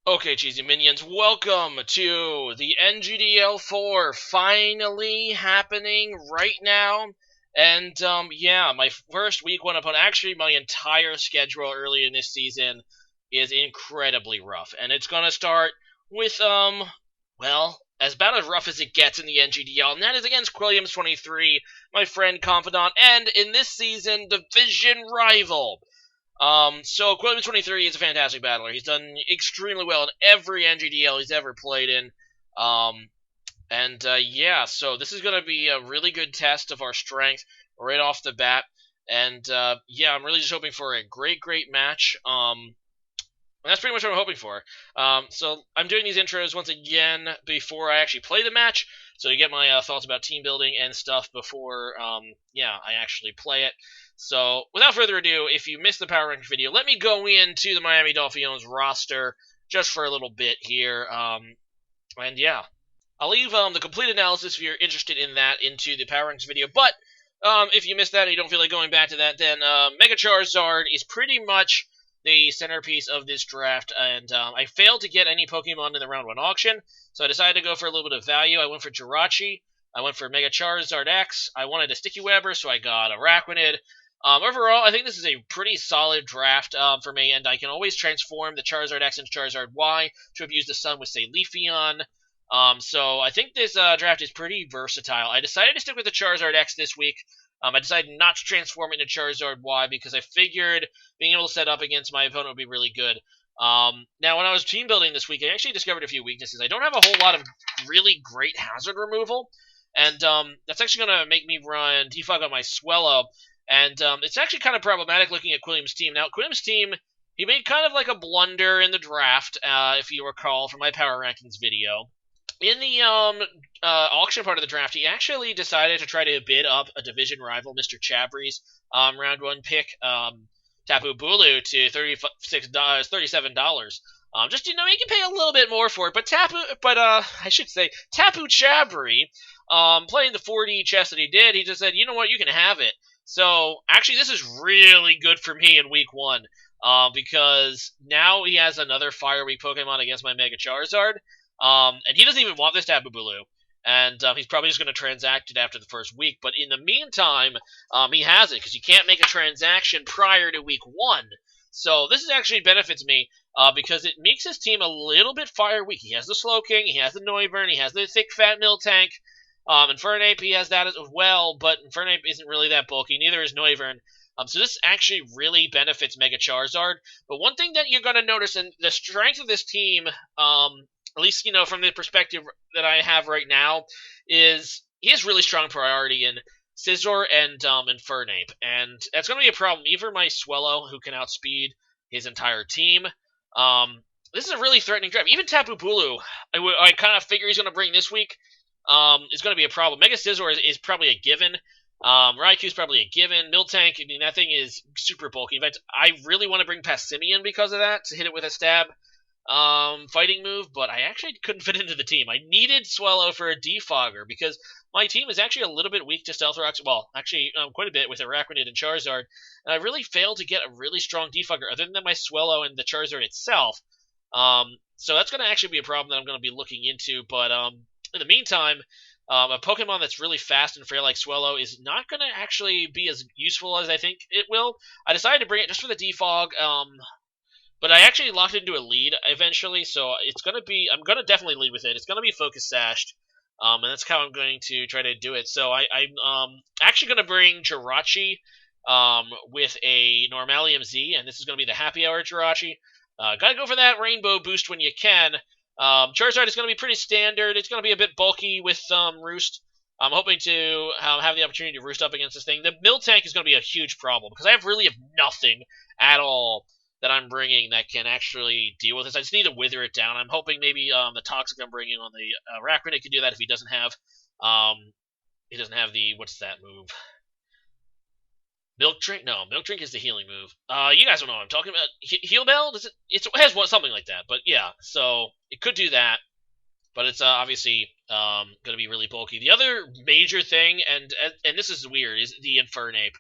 Okay, cheesy minions, welcome to the NGDL4 finally happening right now. And, yeah, my first week one opponent, actually my entire schedule early in this season is incredibly rough. And it's gonna start with, well, as about as rough as it gets in the NGDL, and that is against Quilliams23, my friend, confidant, and in this season, division rival. So Quilliams23 is a fantastic battler. He's done extremely well in every NGDL he's ever played in. Yeah, so this is going to be a really good test of our strength right off the bat. And, yeah, I'm really just hoping for a great match. And that's pretty much what I'm hoping for. So I'm doing these intros once again before I actually play the match, so you get my thoughts about team building and stuff before, yeah, I actually play it. So without further ado, if you missed the Power Rankings video, let me go into the Miami Dolphiones roster just for a little bit here. And yeah, I'll leave the complete analysis if you're interested in that into the Power Rankings video. But if you missed that and you don't feel like going back to that, then Mega Charizard is pretty much the centerpiece of this draft, and I failed to get any Pokemon in the round 1 auction, so I decided to go for a little bit of value. I went for Jirachi, I went for Mega Charizard X, I wanted a Sticky Webber, so I got a Araquanid. Overall, I think this is a pretty solid draft for me, and I can always transform the Charizard X into Charizard Y to abuse the sun with, say, Leafeon. So I think this draft is pretty versatile. I decided to stick with the Charizard X this week. I decided not to transform it into Charizard Y because I figured being able to set up against my opponent would be really good. Now, when I was team building this week, I actually discovered a few weaknesses. I don't have a whole lot of really great hazard removal, and that's actually going to make me run Defog on my Swellow, and it's actually kind of problematic looking at Quilliam's team. Now, Quilliam's team, he made kind of like a blunder in the draft, if you recall from my Power Rankings video. In the auction part of the draft, he actually decided to try to bid up a division rival, MrChabry's round 1 pick, Tapu Bulu, to $37. Just, you know, he can pay a little bit more for it, but I should say, Tapu Chabry, playing the 4D chess that he did, he just said, you know what, you can have it. So, actually, this is really good for me in week 1, because now he has another Fire Week Pokemon against my Mega Charizard. And he doesn't even want this Tapu Bulu, and he's probably just going to transact it after the first week. But in the meantime, he has it, because you can't make a transaction prior to week 1. So this is actually benefits me, because it makes his team a little bit fire weak. He has the Slowking, he has the Noivern, he has the thick fat Miltank. Infernape, he has that as well, but Infernape isn't really that bulky, neither is Noivern. So this actually really benefits Mega Charizard. But one thing that you're going to notice, and the strength of this team, at least, you know, from the perspective that I have right now, is he has really strong priority in Scizor and Infernape. And that's going to be a problem. Even my Swellow, who can outspeed his entire team. This is a really threatening draft. Even Tapu Bulu, I kind of figure he's going to bring this week, is going to be a problem. Mega Scizor is probably a given. Raikou's probably a given. Miltank, I mean, that thing is super bulky. In fact, I really want to bring Passimian because of that, to hit it with a stab. Fighting move, but I actually couldn't fit into the team. I needed Swellow for a defogger because my team is actually a little bit weak to Stealth Rocks. Well, actually, quite a bit with Araquanid and Charizard, and I really failed to get a really strong defogger other than my Swellow and the Charizard itself. So that's going to actually be a problem that I'm going to be looking into. But in the meantime, a Pokemon that's really fast and frail like Swellow is not going to actually be as useful as I think it will. I decided to bring it just for the defog. But I actually locked into a lead eventually, so it's going to be, I'm going to definitely lead with it. It's going to be Focus Sashed, and that's how I'm going to try to do it. So I'm actually going to bring Jirachi with a Normalium Z, and this is going to be the Happy Hour Jirachi. Got to go for that Rainbow Boost when you can. Charizard is going to be pretty standard. It's going to be a bit bulky with Roost. I'm hoping to have the opportunity to roost up against this thing. The Miltank is going to be a huge problem, because I really have nothing at all that I'm bringing that can actually deal with this. I just need to wither it down. I'm hoping maybe the Toxic I'm bringing on the Araquanid can do that if he doesn't have the, what's that move? Milk Drink? No, Milk Drink is the healing move. You guys don't know what I'm talking about. Heal Bell? It has something like that, but yeah, so it could do that, but it's obviously going to be really bulky. The other major thing, and this is weird, is the Infernape.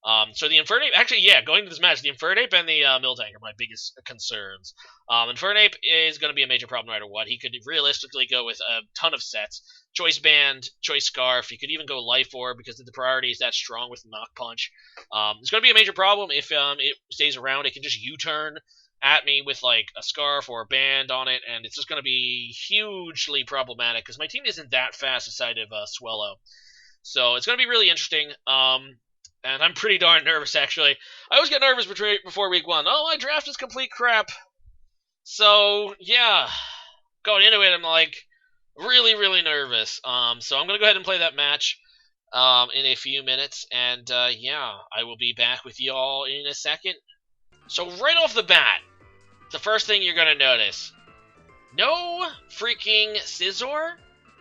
So the Infernape, actually, yeah, going to this match, the Infernape and the Miltank are my biggest concerns. Infernape is going to be a major problem no matter what. He could realistically go with a ton of sets. Choice Band, Choice Scarf, he could even go Life Orb because the priority is that strong with Knock Punch. It's going to be a major problem if it stays around. It can just U-turn at me with like a Scarf or a Band on it, and it's just going to be hugely problematic because my team isn't that fast aside of Swellow. So it's going to be really interesting. And I'm pretty darn nervous, actually. I always get nervous before week 1. Oh, my draft is complete crap. So, yeah. Going into it, I'm, like, really, really nervous. So I'm going to go ahead and play that match in a few minutes. And, yeah, I will be back with y'all in a second. So, right off the bat, the first thing you're going to notice, no freaking Scizor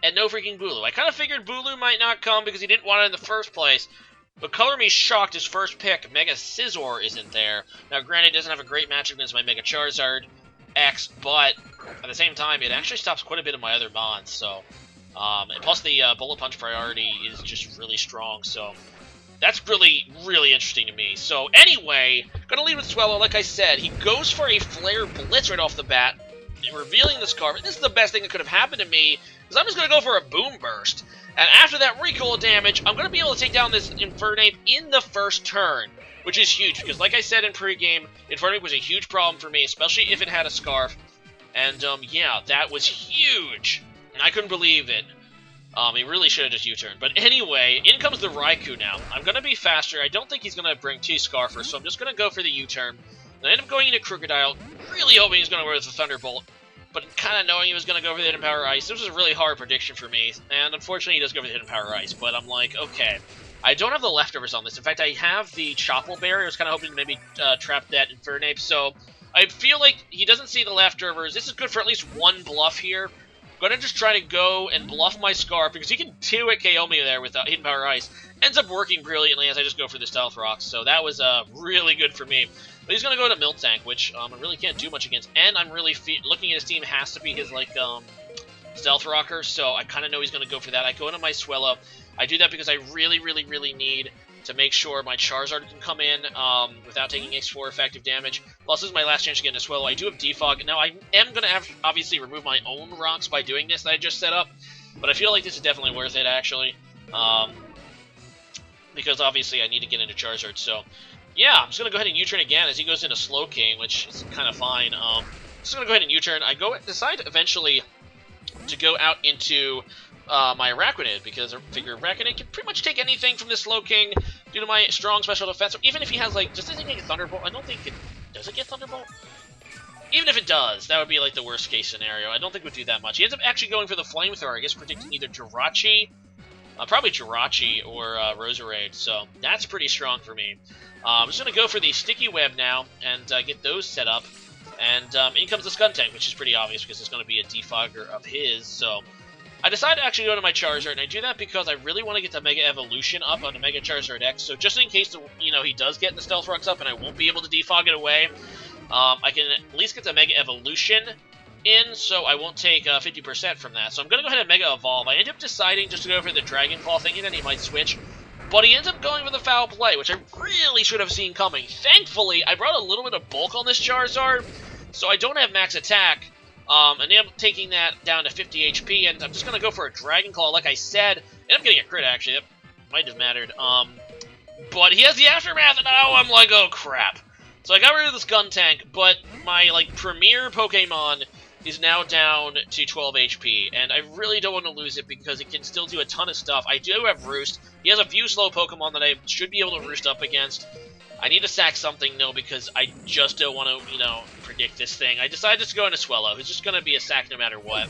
and no freaking Bulu. I kind of figured Bulu might not come because he didn't want it in the first place. But color me shocked, his first pick, Mega Scizor, isn't there. Now, granted, it doesn't have a great matchup against my Mega Charizard X, but at the same time, it actually stops quite a bit of my other mons. So, and plus the Bullet Punch priority is just really strong. So, that's really, really interesting to me. So, anyway, gonna lead with Swellow. Like I said, he goes for a Flare Blitz right off the bat, revealing the Scarf. This is the best thing that could have happened to me, because I'm just gonna go for a Boom Burst. And after that recoil damage, I'm going to be able to take down this Infernape in the first turn, which is huge, because like I said in pregame, Infernape was a huge problem for me, especially if it had a Scarf. And, yeah, that was huge. And I couldn't believe it. He really should have just U-turned. But anyway, in comes the Raikou now. I'm going to be faster. I don't think he's going to bring 2 Scarfers, so I'm just going to go for the U-turn. And I end up going into Crocodile, really hoping he's going to go with the Thunderbolt. But kind of knowing he was going to go for the Hidden Power Ice, this was a really hard prediction for me. And unfortunately, he does go for the Hidden Power Ice. But I'm like, okay, I don't have the leftovers on this. In fact, I have the Chople Berry. I was kind of hoping to maybe trap that Infernape. So I feel like he doesn't see the leftovers. This is good for at least one bluff here. I'm going to just try to go and bluff my Scarf, because he can 2-hit KO me there with Hidden Power Ice. Ends up working brilliantly as I just go for the Stealth Rock. So that was really good for me. But he's going to go to Miltank, which I really can't do much against. And I'm really looking at his team has to be his, like, Stealth Rocker. So I kind of know he's going to go for that. I go into my Swellow. I do that because I really, really, really need to make sure my Charizard can come in without taking X4 effective damage. Plus, this is my last chance to get into Swellow. I do have Defog. Now, I am going to obviously remove my own rocks by doing this that I just set up. But I feel like this is definitely worth it, actually. Because, obviously, I need to get into Charizard, so... Yeah, I'm just going to go ahead and U-turn again as he goes into Slowking, which is kind of fine. Just going to go ahead and U-turn. I decide eventually to go out into my Araquanid, because I figure Araquanid can pretty much take anything from this Slowking due to my strong special defense. Or even if he has, like, does it get Thunderbolt? I don't think it... Does it get Thunderbolt? Even if it does, that would be, like, the worst-case scenario. I don't think it would do that much. He ends up actually going for the Flamethrower, I guess, predicting either Jirachi... probably Jirachi or Roserade, so that's pretty strong for me. I'm just going to go for the Sticky Web now and get those set up. And in comes the Skuntank, which is pretty obvious because it's going to be a defogger of his. So I decided to actually go to my Charizard, and I do that because I really want to get the Mega Evolution up on the Mega Charizard X. So just in case he does get the Stealth Rocks up and I won't be able to defog it away, I can at least get the Mega Evolution in, so I won't take 50% from that. So I'm going to go ahead and Mega Evolve. I end up deciding just to go for the Dragon Claw, thinking that he might switch. But he ends up going with a Foul Play, which I really should have seen coming. Thankfully, I brought a little bit of bulk on this Charizard, so I don't have max attack. And I'm taking that down to 50 HP, and I'm just going to go for a Dragon Claw, like I said. And I'm getting a crit, actually. That might have mattered. But he has the Aftermath, and now I'm like, oh, crap. So I got rid of this Skuntank, but my, like, premier Pokemon is now down to 12 HP, and I really don't want to lose it because it can still do a ton of stuff. I do have Roost. He has a few slow Pokemon that I should be able to Roost up against. I need to sack something, though, because I just don't want to, predict this thing. I decided to go into Swellow. It's just going to be a sack no matter what.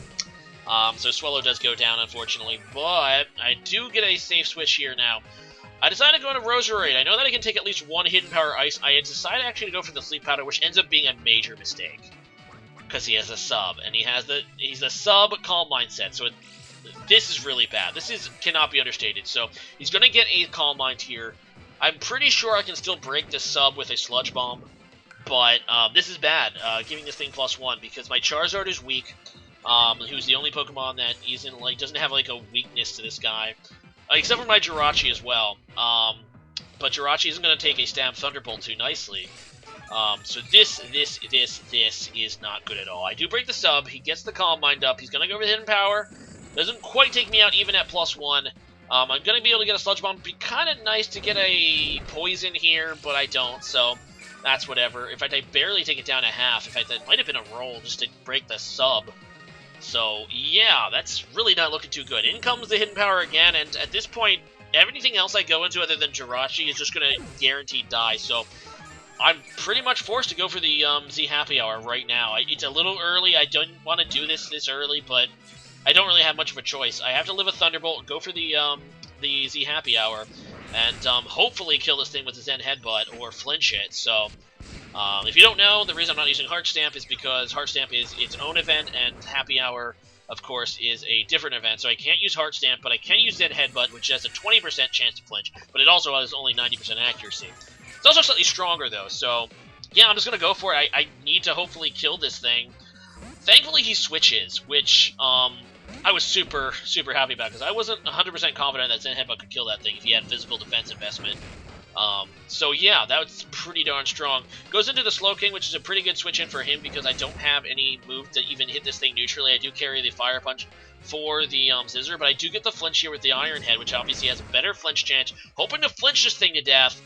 So Swellow does go down, unfortunately, but I do get a safe switch here now. I decided to go into Roserade. I know that I can take at least one Hidden Power Ice. I had decided actually to go for the Sleep Powder, which ends up being a major mistake. Because he has a sub, and he's a sub Calm Mindset, so this is really bad. This cannot be understated. So he's going to get a Calm Mind here. I'm pretty sure I can still break this sub with a Sludge Bomb, but this is bad, giving this thing +1, because my Charizard is weak, who's the only Pokemon that doesn't have like a weakness to this guy, except for my Jirachi as well. but Jirachi isn't going to take a Stab Thunderbolt too nicely. So this is not good at all. I do break the sub. He gets the Calm Mind up. He's going to go for the Hidden Power. Doesn't quite take me out even at +1. I'm going to be able to get a Sludge Bomb. Be kind of nice to get a Poison here, but I don't, so that's whatever. In fact, I barely take it down to half. In fact, that might have been a roll just to break the sub. So, yeah, that's really not looking too good. In comes the Hidden Power again, and at this point, everything else I go into other than Jirachi is just going to guaranteed die, so I'm pretty much forced to go for the Z Happy Hour right now. It's a little early. I don't want to do this early, but I don't really have much of a choice. I have to live a Thunderbolt, go for the Z Happy Hour, and hopefully kill this thing with the Zen Headbutt or flinch it. So, if you don't know, the reason I'm not using Heart Stamp is because Heart Stamp is its own event, and Happy Hour, of course, is a different event. So I can't use Heart Stamp, but I can use Zen Headbutt, which has a 20% chance to flinch, but it also has only 90% accuracy. It's also slightly stronger, though, so yeah, I'm just going to go for it. I need to hopefully kill this thing. Thankfully, he switches, which I was super, super happy about, because I wasn't 100% confident that Zen Headbutt could kill that thing if he had physical defense investment. So yeah, that was pretty darn strong. Goes into the Slowking, which is a pretty good switch in for him, because I don't have any move to even hit this thing neutrally. I do carry the Fire Punch for the Scizor, but I do get the flinch here with the Iron Head, which obviously has a better flinch chance. Hoping to flinch this thing to death.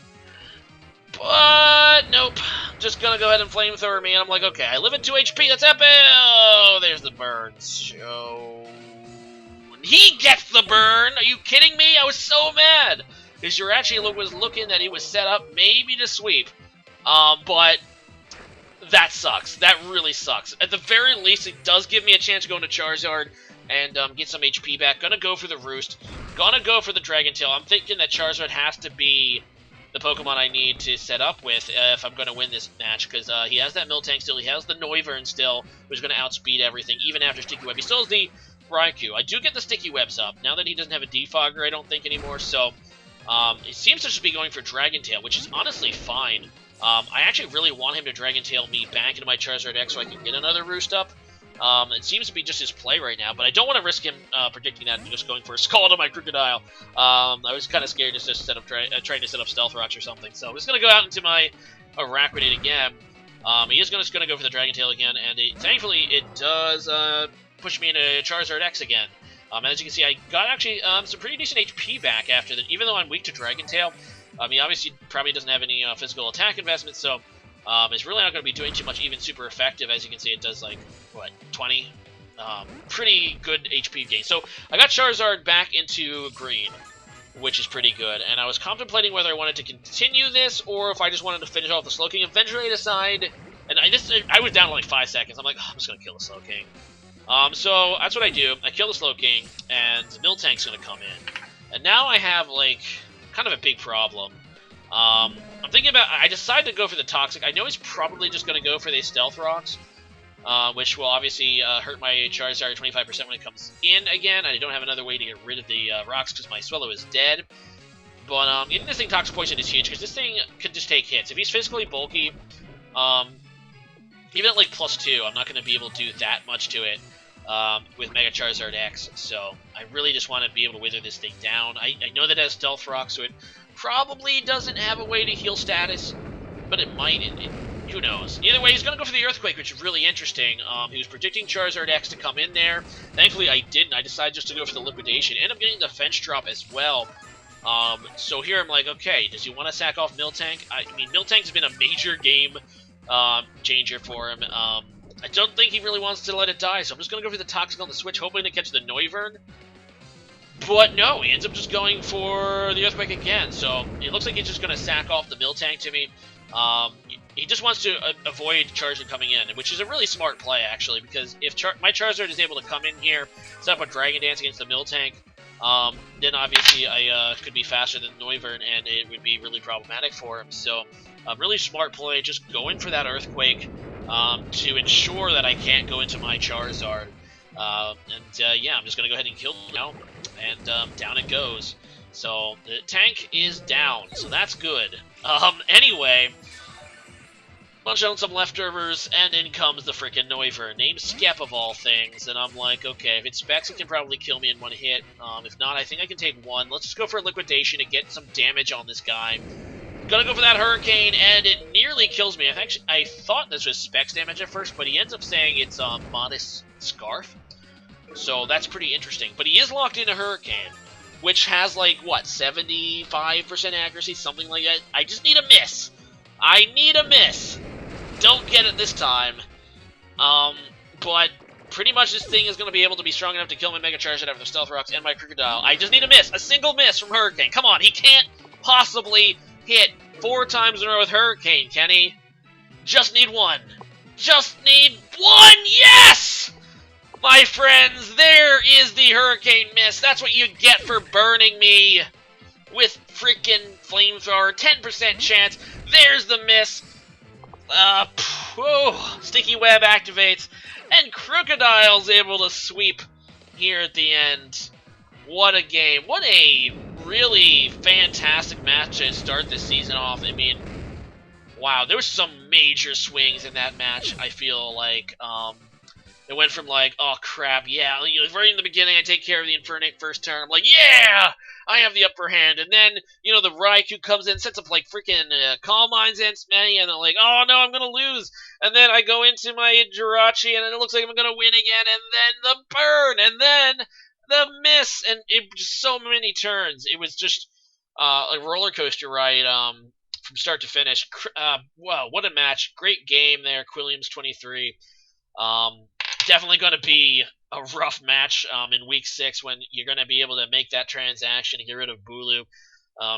But, nope. Just gonna go ahead and Flamethrower me, and I'm like, okay, I live at 2 HP, that's epic! Oh, there's the burn. So, he gets the burn! Are you kidding me? I was so mad! Because Jirachi was looking that he was set up maybe to sweep. But that sucks. That really sucks. At the very least, it does give me a chance to go into Charizard and get some HP back. Gonna go for the Roost. Gonna go for the Dragon Tail. I'm thinking that Charizard has to be the Pokemon I need to set up with if I'm going to win this match, because he has that Miltank still, he has the Noivern still, which is going to outspeed everything, even after Sticky Web. He still has the Raikou. I do get the Sticky Webs up, now that he doesn't have a Defogger, I don't think anymore, so it seems to just be going for Dragon Tail, which is honestly fine. I actually really want him to Dragon Tail me back into my Charizard X so I can get another Roost up. It seems to be just his play right now, but I don't want to risk him predicting that and just going for a Scald on my Crocodile. I was kind of scared just to set up trying to set up Stealth Rocks or something, so I'm just going to go out into my Araquanid again. He is just going to go for the Dragon Tail again, and thankfully it does push me into Charizard X again. As you can see, I got actually some pretty decent HP back after that, even though I'm weak to Dragon Tail. He obviously probably doesn't have any physical attack investment, so it's really not going to be doing too much, even super effective. As you can see, it does, like, what, 20? Pretty good HP gain. So I got Charizard back into green, which is pretty good. And I was contemplating whether I wanted to continue this or if I just wanted to finish off the Slowking. Eventually I decided, and I was down to like 5 seconds. I'm like, oh, I'm just going to kill the Slowking. So that's what I do. I kill the Slowking, and Miltank's going to come in. And now I have, like, kind of a big problem. I'm thinking about, I decided to go for the Toxic. I know he's probably just going to go for the Stealth Rocks, which will obviously hurt my Charizard 25% when it comes in again. I don't have another way to get rid of the rocks because my Swellow is dead. But getting this thing Toxic Poison is huge because this thing can just take hits. If he's physically bulky, even at like +2, I'm not going to be able to do that much to it with Mega Charizard X. So I really just want to be able to wither this thing down. I know that it has Stealth Rock, so it probably doesn't have a way to heal status, but it might. Who knows? Either way, he's going to go for the Earthquake, which is really interesting. He was predicting Charizard X to come in there. Thankfully, I didn't. I decided just to go for the Liquidation. Ended up getting the Fence Drop as well. So here I'm like, okay, does he want to sack off Miltank? I mean, Miltank's been a major game changer for him. I don't think he really wants to let it die, so I'm just going to go for the Toxic on the Switch, hoping to catch the Noivern. But no, he ends up just going for the Earthquake again, so it looks like he's just going to sack off the Miltank to me. He just wants to avoid Charizard coming in, which is a really smart play, actually, because if my Charizard is able to come in here, set up a Dragon Dance against the Miltank, then obviously I could be faster than Noivern, and it would be really problematic for him. So, really smart play, just going for that Earthquake to ensure that I can't go into my Charizard. Yeah, I'm just going to go ahead and kill him now, and down it goes. So, the tank is down, so that's good. Anyway, Munch on some leftovers, and in comes the frickin' Noivern, named Skep of all things, and I'm like, okay, if it specs, it can probably kill me in one hit. If not, I think I can take one. Let's just go for a Liquidation to get some damage on this guy. Gonna go for that Hurricane, and it nearly kills me. I thought this was specs damage at first, but he ends up saying it's Modest Scarf. So that's pretty interesting. But he is locked into Hurricane, which has, like, what, 75% accuracy, something like that? I just need a miss. I need a miss. Don't get it this time. But pretty much this thing is going to be able to be strong enough to kill my Mega Charizard after the Stealth Rocks and my Crocodile. I just need a miss. A single miss from Hurricane. Come on, he can't possibly hit 4 times in a row with Hurricane, can he? Just need one. Just need one! Yes! My friends, there is the Hurricane miss. That's what you get for burning me with freaking Flamethrower. 10% chance. There's the miss. Sticky Web activates, and Crocodile's able to sweep here at the end. What a game. What a really fantastic match to start this season off. I mean, wow, there was some major swings in that match, I feel like. It went from like, oh crap, yeah, right in the beginning I take care of the Infernape first turn. I'm like, yeah, I have the upper hand. And then, the Raikou comes in, sets up like freaking Calm Minds and Smetty, and I'm like, oh no, I'm gonna lose. And then I go into my Jirachi, and it looks like I'm gonna win again. And then the burn, and then the miss, and it just so many turns. It was just a roller coaster ride from start to finish. Wow, what a match! Great game there, Quilliams 23. Definitely going to be a rough match in Week 6 when you're going to be able to make that transaction to get rid of Bulu.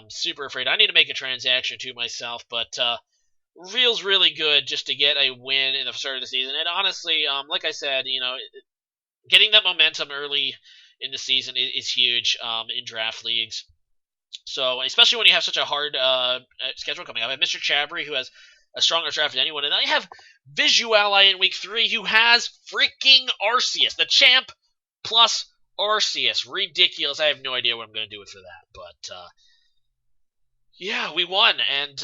Super afraid. I need to make a transaction too myself, but feels really good just to get a win in the start of the season. And honestly, like I said, getting that momentum early in the season is huge in draft leagues. So, especially when you have such a hard schedule coming up. I have MrChabry, who has a stronger draft than anyone, and I have Visuali in Week 3, who has freaking Arceus, the champ plus Arceus. Ridiculous. I have no idea what I'm going to do for that, but yeah, we won, and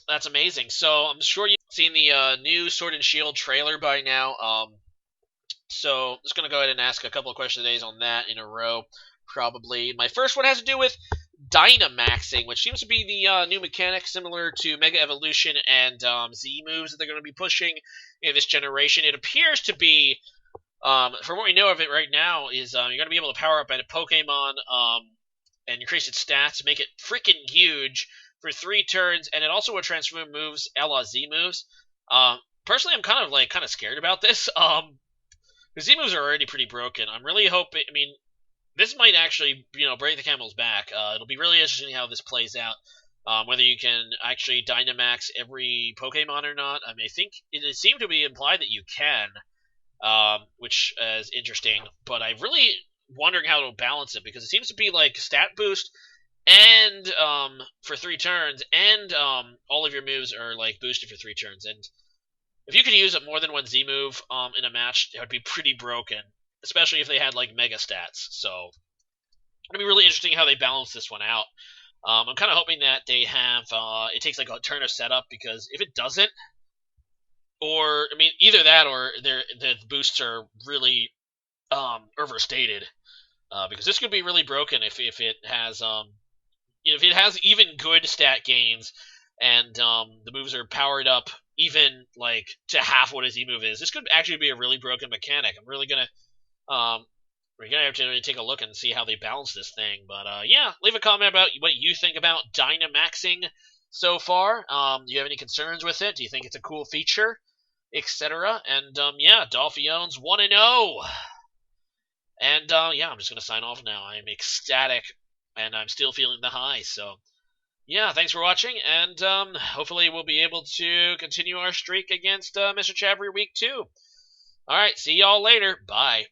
that's amazing. So I'm sure you've seen the new Sword and Shield trailer by now. So I'm just going to go ahead and ask a couple of questions today on that in a row, probably. My first one has to do with Dynamaxing, which seems to be the new mechanic similar to Mega Evolution and Z moves that they're going to be pushing in this generation. It appears to be, from what we know of it right now, is you're going to be able to power up at a Pokemon and increase its stats, make it freaking huge for 3 turns, and it also will transform moves a la Z moves. Personally, I'm kind of scared about this. The Z moves are already pretty broken. I'm really hoping. I mean, this might actually, break the camel's back. It'll be really interesting how this plays out. Whether you can actually Dynamax every Pokemon or not. I mean, I think it seemed to be implied that you can, which is interesting. But I'm really wondering how it'll balance it, because it seems to be like stat boost and for 3 turns, and all of your moves are like boosted for 3 turns. And if you could use up more than one Z move in a match, it would be pretty broken. Especially if they had, like, mega stats. So, it'll be really interesting how they balance this one out. I'm kind of hoping that they have, it takes, like, a turn of setup, because if it doesn't, or, I mean, either that or the boosts are really overstated. Because this could be really broken if it has, if it has even good stat gains, and the moves are powered up even, like, to half what a Z move is. This could actually be a really broken mechanic. I'm really going to we're going to have to really take a look and see how they balance this thing. But, yeah, leave a comment about what you think about Dynamaxing so far. Do you have any concerns with it? Do you think it's a cool feature? Etc. And, yeah, Dolphiones 1-0. And, yeah, I'm just going to sign off now. I'm ecstatic, and I'm still feeling the high. So, yeah, thanks for watching, and hopefully we'll be able to continue our streak against MrChabry Week 2. Alright, see y'all later. Bye.